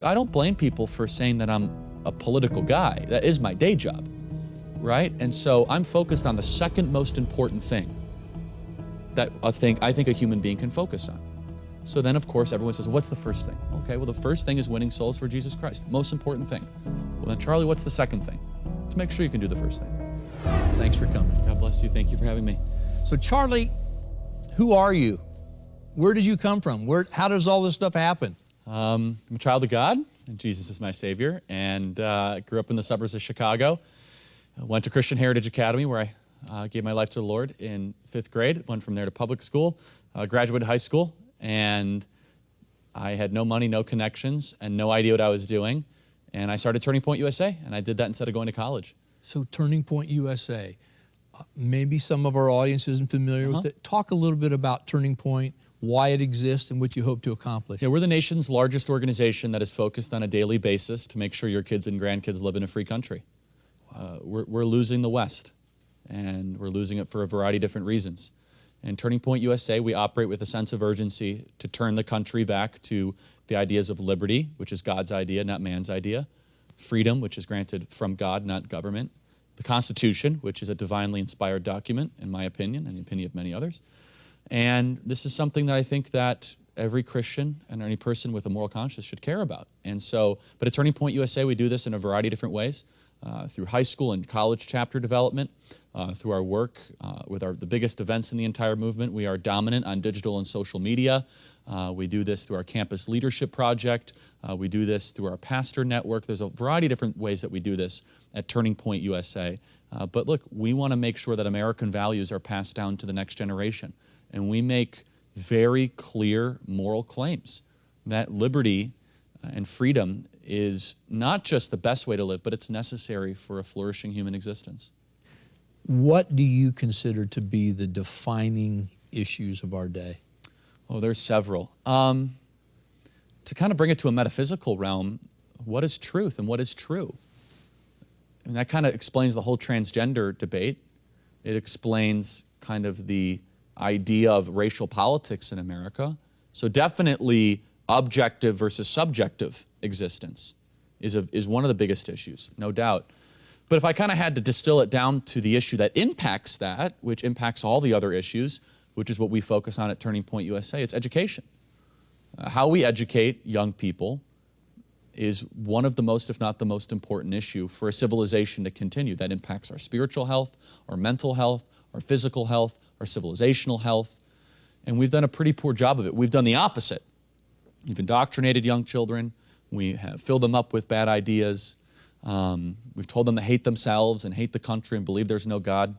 I don't blame people for saying that I'm a political guy. That is my day job, right? And so I'm focused on the second most important thing that I think a human being can focus on. So then, of course, everyone says, what's the first thing? Okay, well, the first thing is winning souls for Jesus Christ. Most important thing. Well, then, Charlie, what's the second thing? To make sure you can do the first thing. Thanks for coming. God bless you. Thank you for having me. So, Charlie, who are you? Where did you come from? How does all this stuff happen? I'm a child of God, and Jesus is my Savior, and grew up in the suburbs of Chicago. Went to Christian Heritage Academy, where I gave my life to the Lord in 5th grade. Went from there to public school, graduated high school, and I had no money, no connections, and no idea what I was doing. And I started Turning Point USA, and I did that instead of going to college. So Turning Point USA, maybe some of our audience isn't familiar with it. Talk a little bit about Turning Point, why it exists, and what you hope to accomplish. Yeah, we're the nation's largest organization that is focused on a daily basis to make sure your kids and grandkids live in a free country. We're losing the West, and we're losing it for a variety of different reasons. And Turning Point USA, we operate with a sense of urgency to turn the country back to the ideas of liberty, which is God's idea, not man's idea, freedom, which is granted from God, not government, the Constitution, which is a divinely inspired document, in my opinion, and the opinion of many others. And this is something that I think that every Christian and any person with a moral conscience should care about. And so, but at Turning Point USA, we do this in a variety of different ways, through high school and college chapter development, through our work with the biggest events in the entire movement. We are dominant on digital and social media. We do this through our campus leadership project. We do this through our pastor network. There's a variety of different ways that we do this at Turning Point USA. But look, we want to make sure that American values are passed down to the next generation. And we make very clear moral claims that liberty and freedom is not just the best way to live, but it's necessary for a flourishing human existence. What do you consider to be the defining issues of our day? Oh, there's several. To kind of bring it to a metaphysical realm, what is truth and what is true? And that kind of explains the whole transgender debate. It explains kind of the idea of racial politics in America. So definitely objective versus subjective existence is one of the biggest issues, no doubt. But if I kind of had to distill it down to the issue that impacts that, which impacts all the other issues, which is what we focus on at Turning Point USA, it's education. How we educate young people is one of the most, if not the most important issue for a civilization to continue. That impacts our spiritual health, our mental health, our physical health, our civilizational health. And we've done a pretty poor job of it. We've done the opposite. We've indoctrinated young children. We have filled them up with bad ideas. We've told them to hate themselves and hate the country and believe there's no God.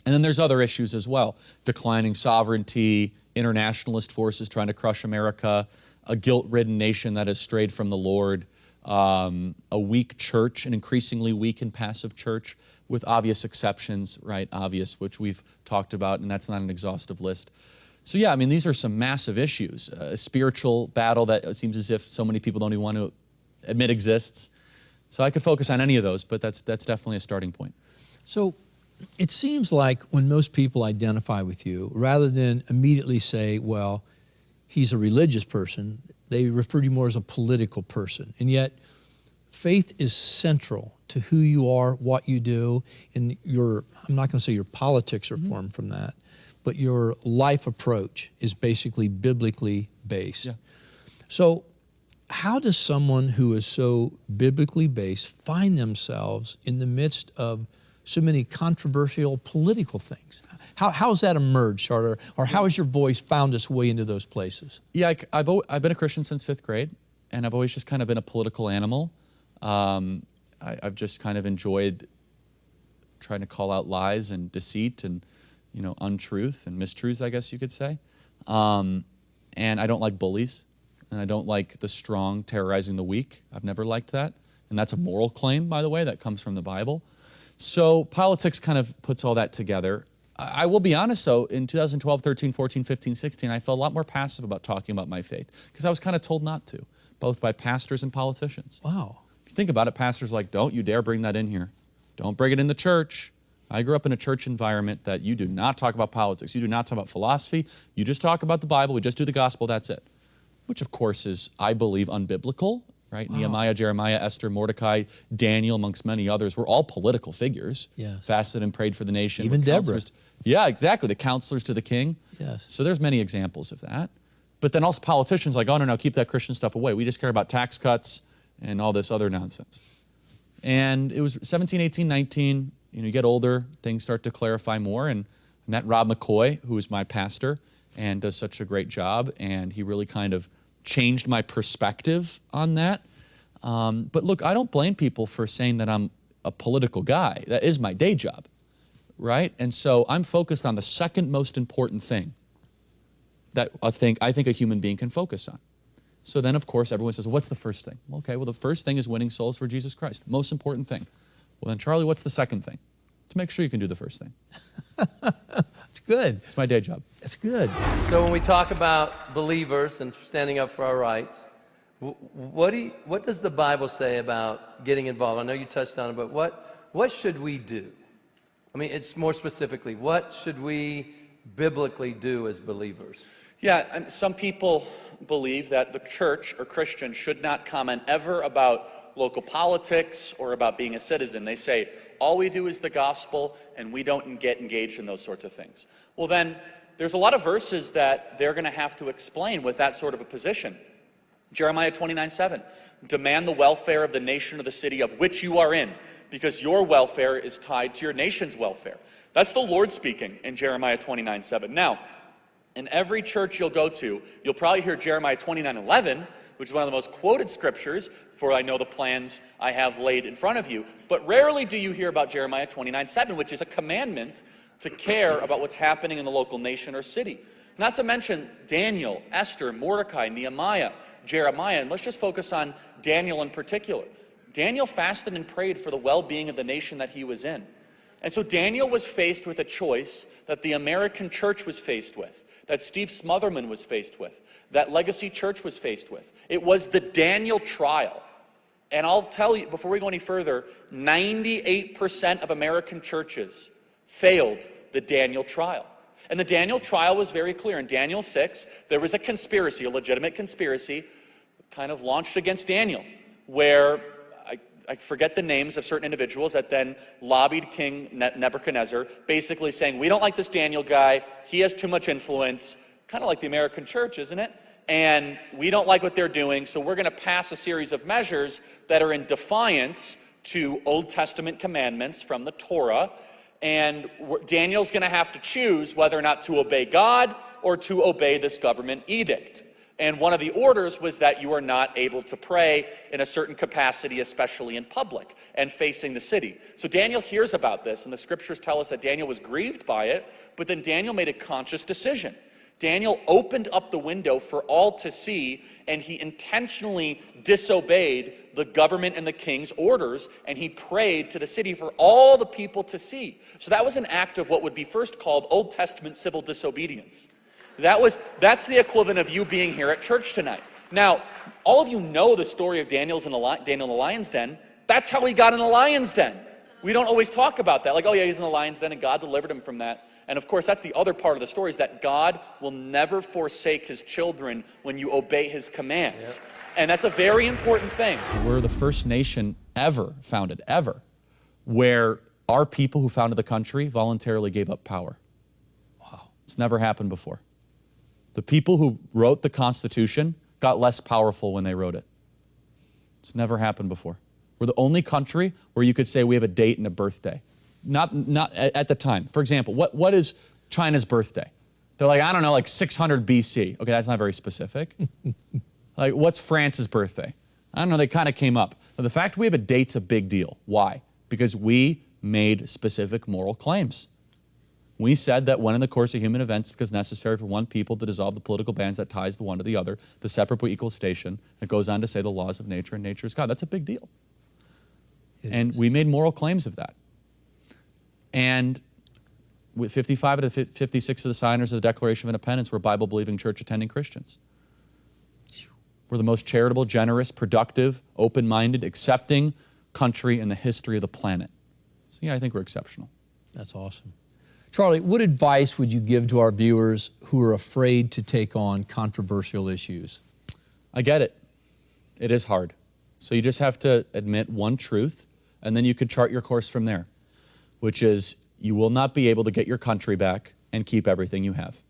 And then there's other issues as well. Declining sovereignty, internationalist forces trying to crush America, a guilt-ridden nation that has strayed from the Lord, a weak church, an increasingly weak and passive church, with obvious exceptions, right? Obvious, which we've talked about, and that's not an exhaustive list. So yeah, I mean, these are some massive issues. A spiritual battle that it seems as if so many people don't even want to admit exists. So I could focus on any of those, but that's definitely a starting point. So it seems like when most people identify with you, rather than immediately say, well, he's a religious person, they refer to you more as a political person. And yet, faith is central to who you are, what you do, and I'm not going to say your politics are formed from that, but your life approach is basically biblically based. Yeah. So how does someone who is so biblically based find themselves in the midst of so many controversial political things? How has that emerged, Charter? Or how has your voice found its way into those places? Yeah, I've been a Christian since 5th grade, and I've always just kind of been a political animal. I've just kind of enjoyed trying to call out lies and deceit and, untruth and mistruths, I guess you could say. And I don't like bullies, and I don't like the strong terrorizing the weak. I've never liked that. And that's a moral claim, by the way, that comes from the Bible. So politics kind of puts all that together. I will be honest, though, in 2012, 13, 14, 15, 16, I felt a lot more passive about talking about my faith because I was kind of told not to, both by pastors and politicians. Wow. If you think about it, pastors are like, don't you dare bring that in here. Don't bring it in the church. I grew up in a church environment that you do not talk about politics. You do not talk about philosophy. You just talk about the Bible. We just do the gospel. That's it. Which, of course, is, I believe, unbiblical right? Wow. Nehemiah, Jeremiah, Esther, Mordecai, Daniel, amongst many others, were all political figures. Yes. Fasted and prayed for the nation. Even Deborah. Yeah, exactly. The counselors to the king. Yes. So there's many examples of that. But then also politicians like, oh, no, keep that Christian stuff away. We just care about tax cuts and all this other nonsense. And it was 17, 18, 19. You get older, things start to clarify more. And I met Rob McCoy, who is my pastor and does such a great job. And he really kind of changed my perspective on that. But look, I don't blame people for saying that I'm a political guy. That is my day job, right? And so I'm focused on the second most important thing that I think a human being can focus on. So then, of course, everyone says, well, what's the first thing? Okay, well, the first thing is winning souls for Jesus Christ. Most important thing. Well, then, Charlie, what's the second thing? To make sure you can do the first thing. That's good. It's my day job. That's good. So when we talk about believers and standing up for our rights, what does the Bible say about getting involved? I know you touched on it, but what should we do? I mean, it's more specifically, what should we biblically do as believers? Yeah, and some people believe that the church or Christians should not comment ever about local politics or about being a citizen. They say, all we do is the gospel, and we don't get engaged in those sorts of things. Well, then, there's a lot of verses that they're going to have to explain with that sort of a position. Jeremiah 29:7, demand the welfare of the nation or the city of which you are in, because your welfare is tied to your nation's welfare. That's the Lord speaking in Jeremiah 29:7. Now, in every church you'll go to, you'll probably hear Jeremiah 29:11, which is one of the most quoted scriptures, for I know the plans I have laid in front of you. But rarely do you hear about Jeremiah 29:7, which is a commandment to care about what's happening in the local nation or city. Not to mention Daniel, Esther, Mordecai, Nehemiah, Jeremiah, and let's just focus on Daniel in particular. Daniel fasted and prayed for the well-being of the nation that he was in. And so Daniel was faced with a choice that the American church was faced with, that Steve Smotherman was faced with, that Legacy Church was faced with. It was the Daniel trial. And I'll tell you, before we go any further, 98% of American churches failed the Daniel trial. And the Daniel trial was very clear. In Daniel 6, there was a conspiracy, a legitimate conspiracy, kind of launched against Daniel, where I forget the names of certain individuals that then lobbied King Nebuchadnezzar, basically saying, we don't like this Daniel guy, he has too much influence, kind of like the American church, isn't it? And we don't like what they're doing, so we're going to pass a series of measures that are in defiance to Old Testament commandments from the Torah, and Daniel's going to have to choose whether or not to obey God or to obey this government edict. And one of the orders was that you are not able to pray in a certain capacity, especially in public and facing the city. So Daniel hears about this, and the scriptures tell us that Daniel was grieved by it, but then Daniel made a conscious decision. Daniel opened up the window for all to see, and he intentionally disobeyed the government and the king's orders, and he prayed to the city for all the people to see. So that was an act of what would be first called Old Testament civil disobedience. That's the equivalent of you being here at church tonight. Now, all of you know the story of Daniel in the lion's den. That's how he got in the lion's den. We don't always talk about that. Like, oh yeah, he's in the lion's den and God delivered him from that. And of course, that's the other part of the story, is that God will never forsake his children when you obey his commands. Yep. And that's a very important thing. We're the first nation ever founded, where our people who founded the country voluntarily gave up power. Wow. It's never happened before. The people who wrote the Constitution got less powerful when they wrote it. It's never happened before. We're the only country where you could say we have a date and a birthday. Not at the time. For example, what is China's birthday? They're like, I don't know, like 600 BC. Okay, that's not very specific. Like, what's France's birthday? I don't know, they kind of came up. But the fact we have a date's a big deal. Why? Because we made specific moral claims. We said that when in the course of human events it becomes necessary for one people to dissolve the political bands that ties the one to the other, the separate but equal station, it goes on to say the laws of nature and nature is God. That's a big deal. And we made moral claims of that. And with 55 out of 56 of the signers of the Declaration of Independence were Bible-believing, church-attending Christians. We're the most charitable, generous, productive, open-minded, accepting country in the history of the planet. So yeah, I think we're exceptional. That's awesome. Charlie, what advice would you give to our viewers who are afraid to take on controversial issues? I get it. It is hard. So you just have to admit one truth, and then you could chart your course from there, which is you will not be able to get your country back and keep everything you have.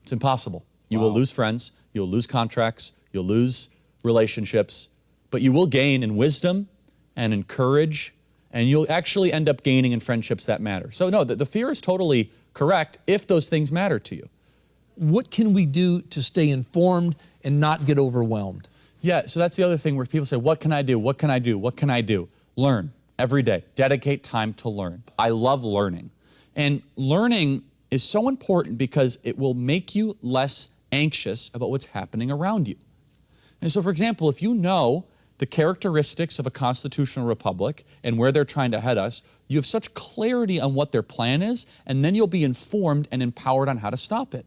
It's impossible. You will lose friends, you'll lose contracts, you'll lose relationships, but you will gain in wisdom and in courage, and you'll actually end up gaining in friendships that matter. So no, the fear is totally correct if those things matter to you. What can we do to stay informed and not get overwhelmed? Yeah, so that's the other thing where people say, what can I do? What can I do? What can I do? Learn every day. Dedicate time to learn. I love learning. And learning is so important because it will make you less anxious about what's happening around you. And so, for example, if you know the characteristics of a constitutional republic and where they're trying to head us, you have such clarity on what their plan is, and then you'll be informed and empowered on how to stop it.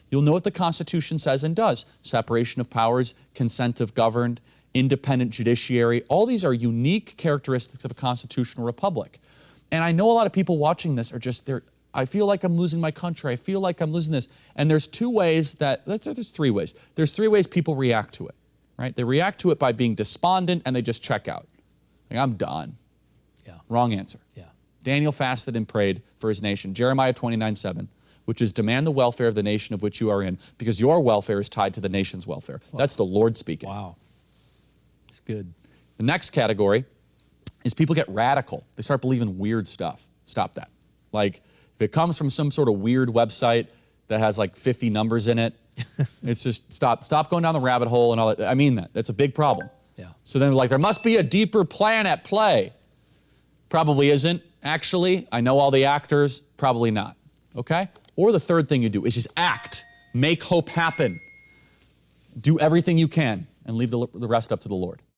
You'll know what the Constitution says and does. Separation of powers, consent of governed, independent judiciary. All these are unique characteristics of a constitutional republic. And I know a lot of people watching this are just, I feel like I'm losing my country. I feel like I'm losing this. And there's two ways there's three ways. There's three ways people react to it, right? They react to it by being despondent and they just check out. Like, I'm done. Yeah. Wrong answer. Yeah. Daniel fasted and prayed for his nation. Jeremiah 29:7. Which is demand the welfare of the nation of which you are in, because your welfare is tied to the nation's welfare. Wow. That's the Lord speaking. Wow. It's good. The next category is people get radical. They start believing weird stuff. Stop that. Like, if it comes from some sort of weird website that has like 50 numbers in it, it's just stop going down the rabbit hole and all that. I mean that. That's a big problem. Yeah. So then like, there must be a deeper plan at play. Probably isn't. Actually, I know all the actors. Probably not. Okay? Or the third thing you do is just act. Make hope happen. Do everything you can and leave the rest up to the Lord.